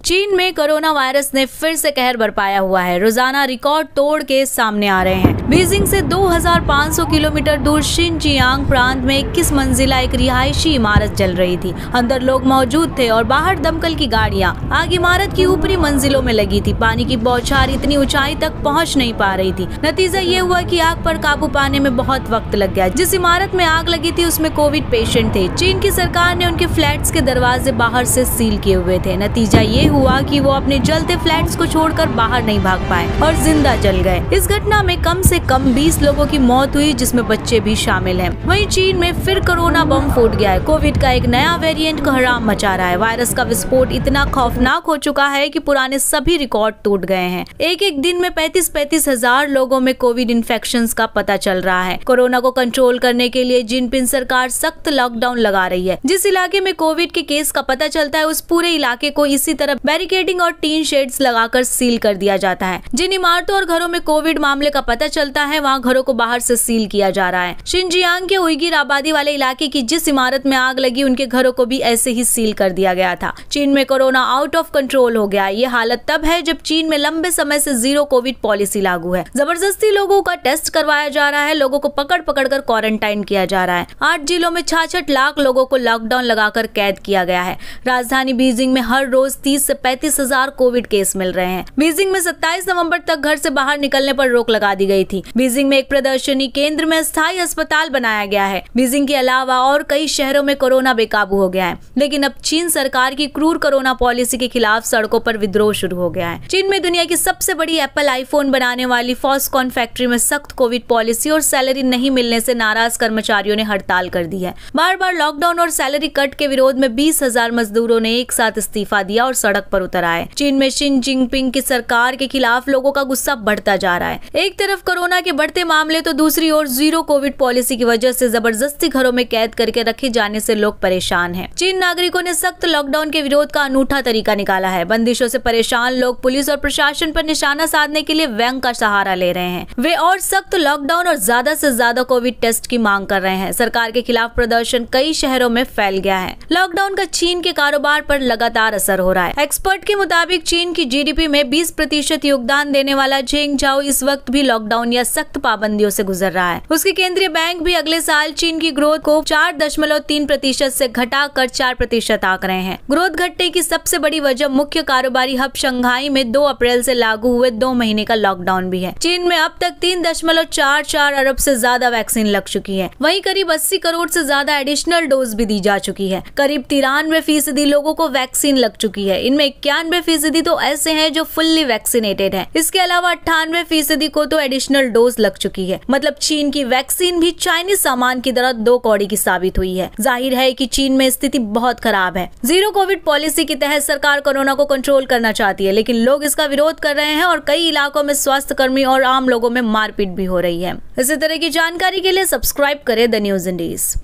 चीन में corona virus ने फिर से कहर बरपाया हुआ है। रोजाना रिकॉर्ड तोड़ के सामने आ रहे हैं। बीजिंग से 2500 किलोमीटर दूर शिनजियांग प्रांत में 21 मंजिला एक रिहायशी इमारत जल रही थी। अंदर लोग मौजूद थे और बाहर दमकल की गाड़ियां। आग इमारत की ऊपरी मंजिलों में लगी थी। पानी की बौछार इतनी ऊंचाई तक पहुंच नहीं पा रही थी। नतीजा ये हुआ कि आग पर काबू पाने में बहुत वक्त लग गया। जिस इमारत में आग लगी थी उसमें कोविड पेशेंट थे। चीन की सरकार ने उनके फ्लैट्स के दरवाजे बाहर से सील किए हुए थे। नतीजा ये हुआ कि वो अपने जलते फ्लैट्स को छोड़कर बाहर नहीं भाग पाए और जिंदा जल गए। इस घटना में कम से कम 20 लोगों की मौत हुई, जिसमें बच्चे भी शामिल हैं। वहीं चीन में फिर कोरोना बम फूट गया है। कोविड का एक नया वेरिएंट कोहराम मचा रहा है। वायरस का विस्फोट इतना खौफनाक हो चुका है कि पुराने सभी रिकॉर्ड टूट गए हैं। एक दिन में 35 हजार लोगों में कोविड इन्फेक्शन का पता चल रहा है। कोरोना को कंट्रोल करने के लिए जिनपिंग सरकार सख्त लॉकडाउन लगा रही है। जिस इलाके में कोविड के केस का पता चलता है उस पूरे इलाके को इसी तरह बैरिकेडिंग और टीन शेड्स लगाकर सील कर दिया जाता है। जिन इमारतों और घरों में कोविड मामले का पता चलता है वहां घरों को बाहर से सील किया जा रहा है। शिनजियांग के उइगिर आबादी वाले इलाके की जिस इमारत में आग लगी उनके घरों को भी ऐसे ही सील कर दिया गया था। चीन में कोरोना आउट ऑफ कंट्रोल हो गया। ये हालत तब है जब चीन में लंबे समय से जीरो कोविड पॉलिसी लागू है। जबरदस्ती लोगों का टेस्ट करवाया जा रहा है। लोगों को पकड़ कर क्वारंटाइन किया जा रहा है। 8 जिलों में 66 लाख लोगों को लॉकडाउन लगाकर कैद किया गया है। राजधानी बीजिंग में हर रोज 30 से 35 हजार कोविड केस मिल रहे हैं। बीजिंग में 27 नवंबर तक घर से बाहर निकलने पर रोक लगा दी गई थी। बीजिंग में एक प्रदर्शनी केंद्र में अस्थायी अस्पताल बनाया गया है। बीजिंग के अलावा और कई शहरों में कोरोना बेकाबू हो गया है। लेकिन अब चीन सरकार की क्रूर कोरोना पॉलिसी के खिलाफ सड़कों पर विद्रोह शुरू हो गया है। चीन में दुनिया की सबसे बड़ी एप्पल आईफोन बनाने वाली फॉक्सकॉन फैक्ट्री में सख्त कोविड पॉलिसी और सैलरी नहीं मिलने से नाराज कर्मचारियों ने हड़ताल कर दी है। बार लॉकडाउन और सैलरी कट के विरोध में 20,000 मजदूरों ने एक साथ इस्तीफा दिया और सड़क पर उतर आए। चीन में शी जिनपिंग की सरकार के खिलाफ लोगों का गुस्सा बढ़ता जा रहा है। एक तरफ कोरोना के बढ़ते मामले तो दूसरी ओर जीरो कोविड पॉलिसी की वजह से जबरदस्ती घरों में कैद करके रखे जाने से लोग परेशान हैं। चीन नागरिकों ने सख्त लॉकडाउन के विरोध का अनूठा तरीका निकाला है। बंदिशों से परेशान लोग पुलिस और प्रशासन पर निशाना साधने के लिए व्यंग का सहारा ले रहे हैं। वे और सख्त लॉकडाउन और ज्यादा से ज्यादा कोविड टेस्ट की मांग कर रहे हैं। सरकार के खिलाफ प्रदर्शन कई शहरों में फैल गया है। लॉकडाउन का चीन के कारोबार पर लगातार असर हो रहा है। एक्सपर्ट के मुताबिक चीन की जीडीपी में 20% योगदान देने वाला झेंगझाओ इस वक्त भी लॉकडाउन या सख्त पाबंदियों से गुजर रहा है। उसके केंद्रीय बैंक भी अगले साल चीन की ग्रोथ को 4.3% से घटाकर 4% आंक रहे हैं। ग्रोथ घटने की सबसे बड़ी वजह मुख्य कारोबारी हब शंघाई में 2 अप्रैल से लागू हुए 2 महीने का लॉकडाउन भी है। चीन में अब तक 3.44 अरब से ज्यादा वैक्सीन लग चुकी है। वहीं करीब 80 करोड़ से ज्यादा एडिशनल डोज भी दी जा चुकी है। करीब 93% लोगों को वैक्सीन लग चुकी है। इनमें 91% तो ऐसे हैं जो फुल्ली वैक्सीनेटेड हैं। इसके अलावा 98% को तो एडिशनल डोज लग चुकी है। मतलब चीन की वैक्सीन भी चाइनीज सामान की तरह 2 कौड़ी की साबित हुई है। जाहिर है कि चीन में स्थिति बहुत खराब है। जीरो कोविड पॉलिसी के तहत सरकार कोरोना को कंट्रोल करना चाहती है, लेकिन लोग इसका विरोध कर रहे हैं और कई इलाकों में स्वास्थ्य कर्मी और आम लोगों में मारपीट भी हो रही है। इसी तरह की जानकारी के लिए सब्सक्राइब करें द न्यूज इंडीज।